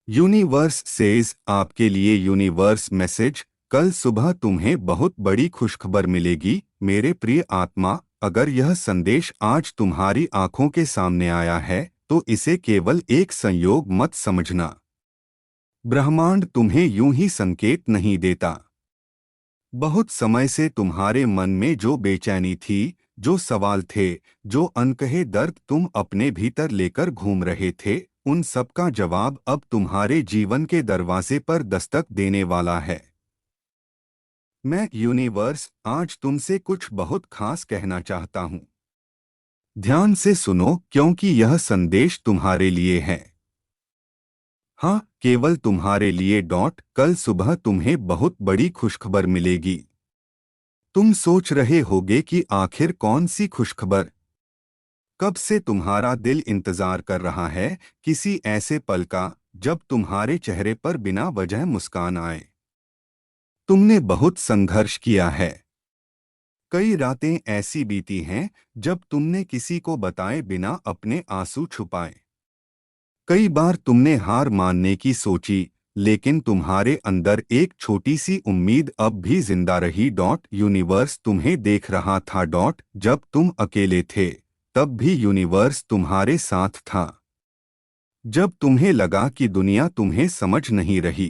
Universe says आपके लिए universe message. कल सुबह तुम्हें बहुत बड़ी खुशखबर मिलेगी मेरे प्रिय आत्मा। अगर यह संदेश आज तुम्हारी आंखों के सामने आया है तो इसे केवल एक संयोग मत समझना। ब्रह्मांड तुम्हें यूं ही संकेत नहीं देता। बहुत समय से तुम्हारे मन में जो बेचैनी थी, जो सवाल थे, जो अनकहे दर्द तुम अपने भीतर लेकर घूम रहे थे, उन सब का जवाब अब तुम्हारे जीवन के दरवाजे पर दस्तक देने वाला है। मैं यूनिवर्स आज तुमसे कुछ बहुत खास कहना चाहता हूँ। ध्यान से सुनो क्योंकि यह संदेश तुम्हारे लिए है। हाँ, केवल तुम्हारे लिए। कल सुबह तुम्हें बहुत बड़ी खुशखबर मिलेगी। तुम सोच रहे होगे कि आखिर कौन सी खुशखबर। कब से तुम्हारा दिल इंतजार कर रहा है किसी ऐसे पल का जब तुम्हारे चेहरे पर बिना वजह मुस्कान आए। तुमने बहुत संघर्ष किया है। कई रातें ऐसी बीती हैं जब तुमने किसी को बताए बिना अपने आंसू छुपाए। कई बार तुमने हार मानने की सोची, लेकिन तुम्हारे अंदर एक छोटी सी उम्मीद अब भी जिंदा रही। यूनिवर्स तुम्हें देख रहा था। जब तुम अकेले थे तब भी यूनिवर्स तुम्हारे साथ था। जब तुम्हें लगा कि दुनिया तुम्हें समझ नहीं रही,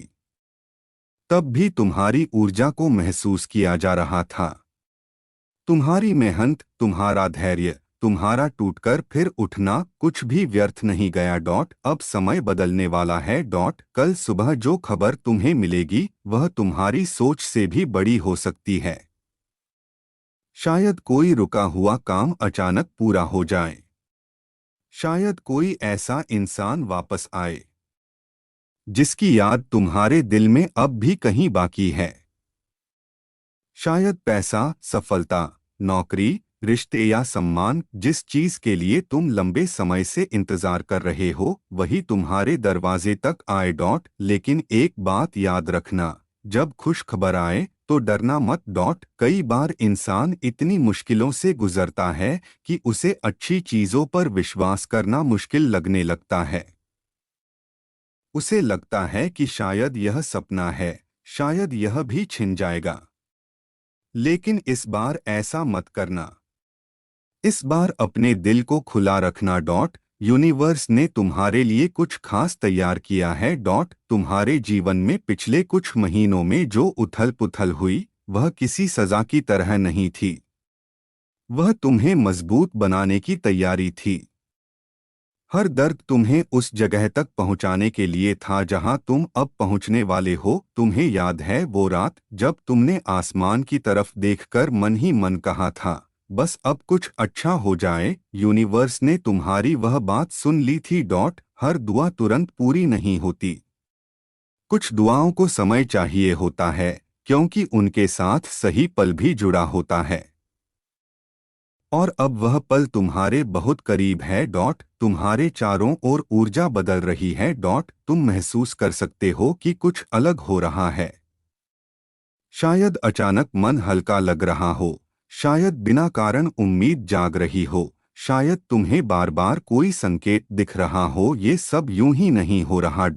तब भी तुम्हारी ऊर्जा को महसूस किया जा रहा था। तुम्हारी मेहनत, तुम्हारा धैर्य, तुम्हारा टूटकर फिर उठना कुछ भी व्यर्थ नहीं गया। अब समय बदलने वाला है। कल सुबह जो खबर तुम्हें मिलेगी वह तुम्हारी सोच से भी बड़ी हो सकती है। शायद कोई रुका हुआ काम अचानक पूरा हो जाए। शायद कोई ऐसा इंसान वापस आए जिसकी याद तुम्हारे दिल में अब भी कहीं बाकी है। शायद पैसा, सफलता, नौकरी, रिश्ते या सम्मान, जिस चीज के लिए तुम लंबे समय से इंतजार कर रहे हो वही तुम्हारे दरवाजे तक आए। लेकिन एक बात याद रखना, जब खुश खबर आए तो डरना मत। कई बार इंसान इतनी मुश्किलों से गुजरता है कि उसे अच्छी चीजों पर विश्वास करना मुश्किल लगने लगता है। उसे लगता है कि शायद यह सपना है, शायद यह भी छिन जाएगा। लेकिन इस बार ऐसा मत करना। इस बार अपने दिल को खुला रखना। यूनिवर्स ने तुम्हारे लिए कुछ खास तैयार किया है। तुम्हारे जीवन में पिछले कुछ महीनों में जो उथल पुथल हुई वह किसी सजा की तरह नहीं थी। वह तुम्हें मजबूत बनाने की तैयारी थी। हर दर्द तुम्हें उस जगह तक पहुंचाने के लिए था जहां तुम अब पहुंचने वाले हो। तुम्हें याद है वो रात जब तुमने आसमान की तरफ देखकर मन ही मन कहा था, बस अब कुछ अच्छा हो जाए। यूनिवर्स ने तुम्हारी वह बात सुन ली थी। हर दुआ तुरंत पूरी नहीं होती। कुछ दुआओं को समय चाहिए होता है क्योंकि उनके साथ सही पल भी जुड़ा होता है। और अब वह पल तुम्हारे बहुत करीब है। तुम्हारे चारों ओर ऊर्जा बदल रही है। तुम महसूस कर सकते हो कि कुछ अलग हो रहा है। शायद अचानक मन हल्का लग रहा हो, शायद बिना कारण उम्मीद जाग रही हो, शायद तुम्हें बार बार कोई संकेत दिख रहा हो ये सब यूं ही नहीं हो रहा।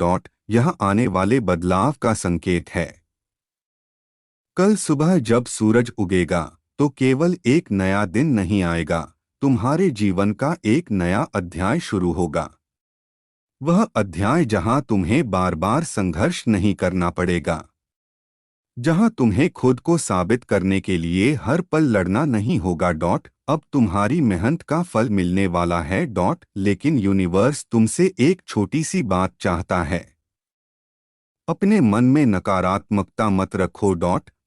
यह आने वाले बदलाव का संकेत है। कल सुबह जब सूरज उगेगा तो केवल एक नया दिन नहीं आएगा, तुम्हारे जीवन का एक नया अध्याय शुरू होगा। वह अध्याय जहां तुम्हें बार बार संघर्ष नहीं करना पड़ेगा, जहां तुम्हें खुद को साबित करने के लिए हर पल लड़ना नहीं होगा। अब तुम्हारी मेहनत का फल मिलने वाला है। लेकिन यूनिवर्स तुमसे एक छोटी सी बात चाहता है। अपने मन में नकारात्मकता मत रखो।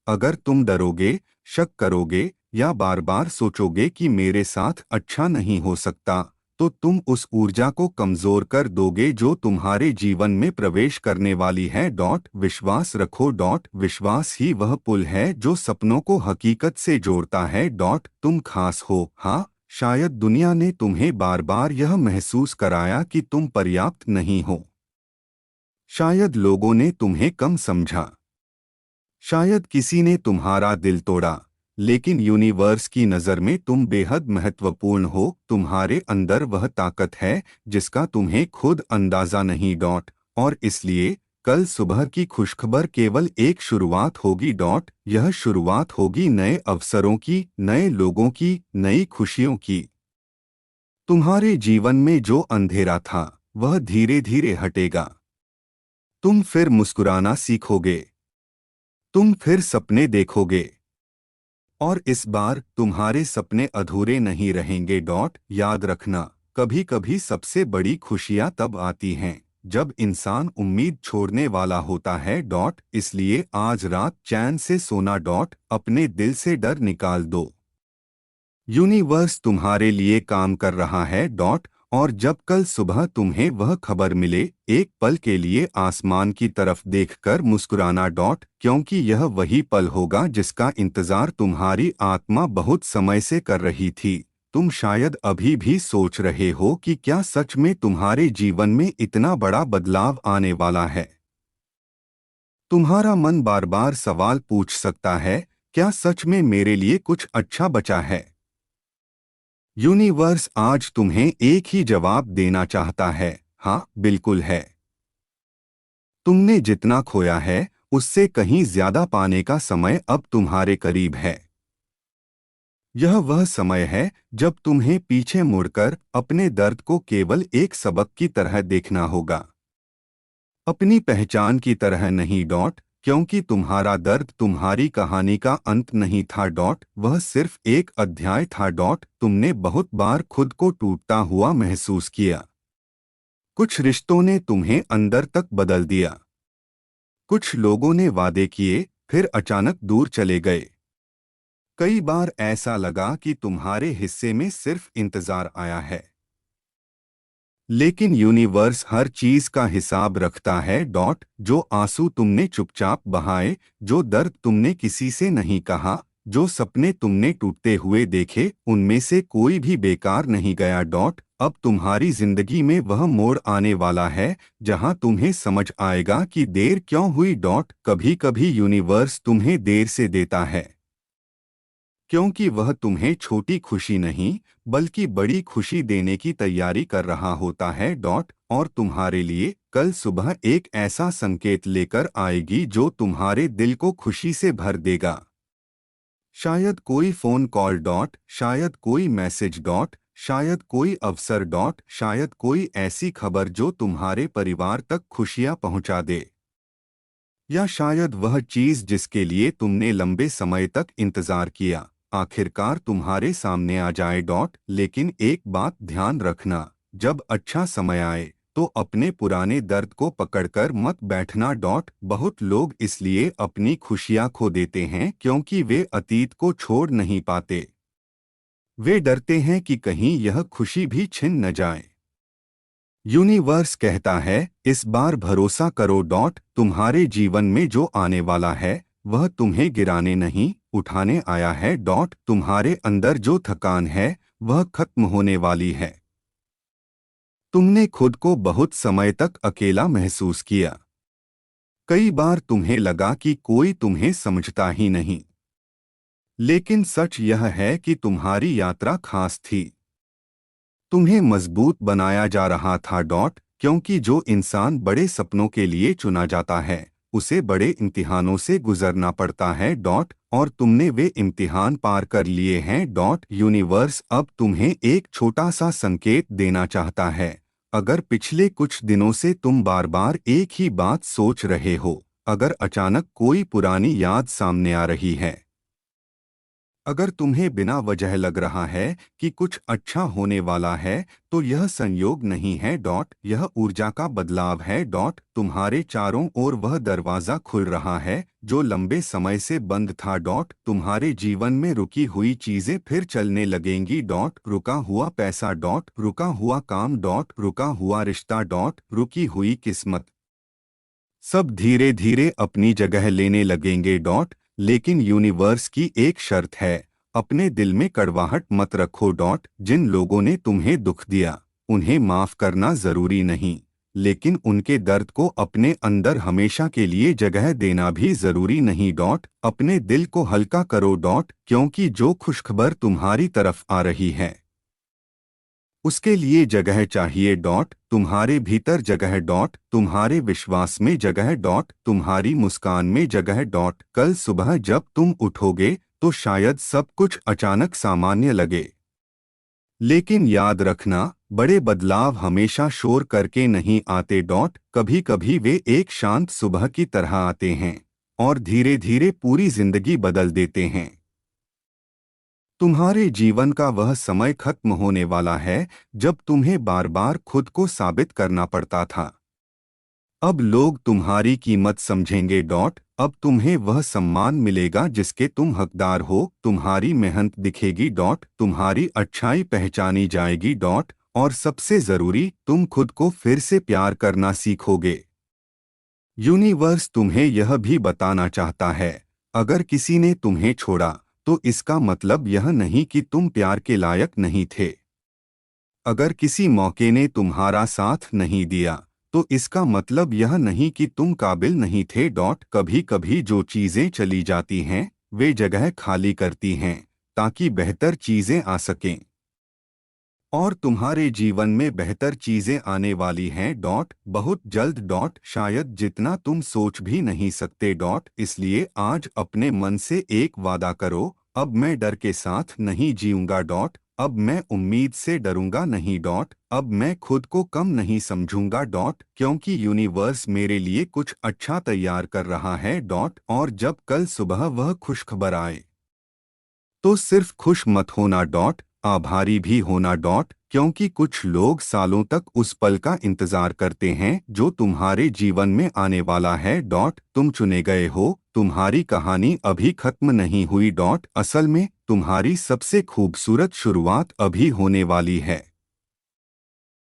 अगर तुम डरोगे, शक करोगे या बार बार सोचोगे कि मेरे साथ अच्छा नहीं हो सकता, तो तुम उस ऊर्जा को कमजोर कर दोगे जो तुम्हारे जीवन में प्रवेश करने वाली है। विश्वास रखो। विश्वास ही वह पुल है जो सपनों को हकीकत से जोड़ता है। तुम खास हो। हाँ, शायद दुनिया ने तुम्हें बार बार यह महसूस कराया कि तुम पर्याप्त नहीं हो। शायद लोगों ने तुम्हें कम समझा। शायद किसी ने तुम्हारा दिल तोड़ा, लेकिन यूनिवर्स की नज़र में तुम बेहद महत्वपूर्ण हो। तुम्हारे अंदर वह ताकत है जिसका तुम्हें खुद अंदाजा नहीं। और इसलिए कल सुबह की खुशखबर केवल एक शुरुआत होगी डॉट। यह शुरुआत होगी नए अवसरों की, नए लोगों की, नई खुशियों की। तुम्हारे जीवन में जो अंधेरा था वह धीरे धीरे हटेगा। तुम फिर मुस्कुराना सीखोगे। तुम फिर सपने देखोगे। और इस बार तुम्हारे सपने अधूरे नहीं रहेंगे डॉट। याद रखना, कभी कभी सबसे बड़ी खुशियां तब आती हैं जब इंसान उम्मीद छोड़ने वाला होता है डॉट। इसलिए आज रात चैन से सोना डॉट। अपने दिल से डर निकाल दो। यूनिवर्स तुम्हारे लिए काम कर रहा है डॉट। और जब कल सुबह तुम्हें वह खबर मिले, एक पल के लिए आसमान की तरफ देखकर मुस्कुराना डॉट, क्योंकि यह वही पल होगा जिसका इंतजार तुम्हारी आत्मा बहुत समय से कर रही थी। तुम शायद अभी भी सोच रहे हो कि क्या सच में तुम्हारे जीवन में इतना बड़ा बदलाव आने वाला है। तुम्हारा मन बार बार सवाल पूछ सकता है, क्या सच में मेरे लिए कुछ अच्छा बचा है। यूनिवर्स आज तुम्हें एक ही जवाब देना चाहता है, हाँ बिल्कुल है। तुमने जितना खोया है उससे कहीं ज्यादा पाने का समय अब तुम्हारे करीब है। यह वह समय है जब तुम्हें पीछे मुड़कर अपने दर्द को केवल एक सबक की तरह देखना होगा, अपनी पहचान की तरह नहीं डॉट। क्योंकि तुम्हारा दर्द तुम्हारी कहानी का अंत नहीं था डॉट, वह सिर्फ एक अध्याय था डॉट। तुमने बहुत बार खुद को टूटता हुआ महसूस किया। कुछ रिश्तों ने तुम्हें अंदर तक बदल दिया। कुछ लोगों ने वादे किए फिर अचानक दूर चले गए। कई बार ऐसा लगा कि तुम्हारे हिस्से में सिर्फ इंतजार आया है। लेकिन यूनिवर्स हर चीज का हिसाब रखता है डॉट। जो आंसू तुमने चुपचाप बहाए, जो दर्द तुमने किसी से नहीं कहा, जो सपने तुमने टूटते हुए देखे, उनमें से कोई भी बेकार नहीं गया डॉट। अब तुम्हारी जिंदगी में वह मोड़ आने वाला है जहां तुम्हें समझ आएगा कि देर क्यों हुई डॉट। कभी कभी यूनिवर्स तुम्हें देर से देता है क्योंकि वह तुम्हें छोटी खुशी नहीं बल्कि बड़ी खुशी देने की तैयारी कर रहा होता है डॉट। और तुम्हारे लिए कल सुबह एक ऐसा संकेत लेकर आएगी जो तुम्हारे दिल को खुशी से भर देगा। शायद कोई फोन कॉल डॉट, शायद कोई मैसेज डॉट, शायद कोई अवसर डॉट, शायद कोई ऐसी खबर जो तुम्हारे परिवार तक खुशियां पहुंचा दे। या शायद वह चीज जिसके लिए तुमने लंबे समय तक इंतजार किया आखिरकार तुम्हारे सामने आ जाए डॉट। लेकिन एक बात ध्यान रखना, जब अच्छा समय आए तो अपने पुराने दर्द को पकड़कर मत बैठना डॉट। बहुत लोग इसलिए अपनी खुशियां खो देते हैं क्योंकि वे अतीत को छोड़ नहीं पाते। वे डरते हैं कि कहीं यह खुशी भी छिन न जाए। यूनिवर्स कहता है इस बार भरोसा करो डॉट। तुम्हारे जीवन में जो आने वाला है वह तुम्हें गिराने नहीं उठाने आया है डॉट। तुम्हारे अंदर जो थकान है वह खत्म होने वाली है। तुमने खुद को बहुत समय तक अकेला महसूस किया। कई बार तुम्हें लगा कि कोई तुम्हें समझता ही नहीं। लेकिन सच यह है कि तुम्हारी यात्रा खास थी। तुम्हें मजबूत बनाया जा रहा था डॉट। क्योंकि जो इंसान बड़े सपनों के लिए चुना जाता है उसे बड़े इम्तिहानों से गुजरना पड़ता है डॉट। और तुमने वे इम्तिहान पार कर लिए हैं डॉट। यूनिवर्स अब तुम्हें एक छोटा सा संकेत देना चाहता है। अगर पिछले कुछ दिनों से तुम बार बार एक ही बात सोच रहे हो, अगर अचानक कोई पुरानी याद सामने आ रही है, अगर तुम्हें बिना वजह लग रहा है कि कुछ अच्छा होने वाला है, तो यह संयोग नहीं है डॉट, यह ऊर्जा का बदलाव है डॉट। तुम्हारे चारों ओर वह दरवाजा खुल रहा है जो लंबे समय से बंद था डॉट। तुम्हारे जीवन में रुकी हुई चीजें फिर चलने लगेंगी डॉट। रुका हुआ पैसा डॉट, रुका हुआ काम डॉट, रुका हुआ रिश्ता डॉट, रुकी हुई किस्मत, सब धीरे धीरे अपनी जगह लेने लगेंगे डॉट। लेकिन यूनिवर्स की एक शर्त है, अपने दिल में कड़वाहट मत रखो डॉट। जिन लोगों ने तुम्हें दुख दिया उन्हें माफ करना जरूरी नहीं, लेकिन उनके दर्द को अपने अंदर हमेशा के लिए जगह देना भी जरूरी नहीं डॉट। अपने दिल को हल्का करो डॉट, क्योंकि जो खुशखबर तुम्हारी तरफ आ रही है उसके लिए जगह चाहिए डॉट तुम्हारे भीतर जगह डॉट तुम्हारे विश्वास में जगह डॉट तुम्हारी मुस्कान में जगह डॉट कल सुबह जब तुम उठोगे तो शायद सब कुछ अचानक सामान्य लगे, लेकिन याद रखना बड़े बदलाव हमेशा शोर करके नहीं आते डॉट कभी कभी वे एक शांत सुबह की तरह आते हैं और धीरे धीरे पूरी जिंदगी बदल देते हैं। तुम्हारे जीवन का वह समय खत्म होने वाला है जब तुम्हें बार बार खुद को साबित करना पड़ता था। अब लोग तुम्हारी कीमत समझेंगे डॉट अब तुम्हें वह सम्मान मिलेगा जिसके तुम हकदार हो, तुम्हारी मेहनत दिखेगी डॉट तुम्हारी अच्छाई पहचानी जाएगी डॉट और सबसे जरूरी तुम खुद को फिर से प्यार करना सीखोगे। यूनिवर्स तुम्हें यह भी बताना चाहता है, अगर किसी ने तुम्हें छोड़ा तो इसका मतलब यह नहीं कि तुम प्यार के लायक नहीं थे। अगर किसी मौके ने तुम्हारा साथ नहीं दिया तो इसका मतलब यह नहीं कि तुम काबिल नहीं थे डॉट कभी कभी जो चीजें चली जाती हैं वे जगह खाली करती हैं ताकि बेहतर चीजें आ सकें, और तुम्हारे जीवन में बेहतर चीजें आने वाली हैं डॉट बहुत जल्द डॉट शायद जितना तुम सोच भी नहीं सकते डॉट इसलिए आज अपने मन से एक वादा करो, अब मैं डर के साथ नहीं जीऊंगा डॉट अब मैं उम्मीद से डरूंगा नहीं डॉट अब मैं खुद को कम नहीं समझूंगा डॉट क्योंकि यूनिवर्स मेरे लिए कुछ अच्छा तैयार कर रहा है डॉट और जब कल सुबह वह खुशखबर आए तो सिर्फ खुश मत होना डॉट आभारी भी होना डॉट क्योंकि कुछ लोग सालों तक उस पल का इंतजार करते हैं जो तुम्हारे जीवन में आने वाला है डॉट तुम चुने गए हो, तुम्हारी कहानी अभी खत्म नहीं हुई डॉट असल में तुम्हारी सबसे खूबसूरत शुरुआत अभी होने वाली है।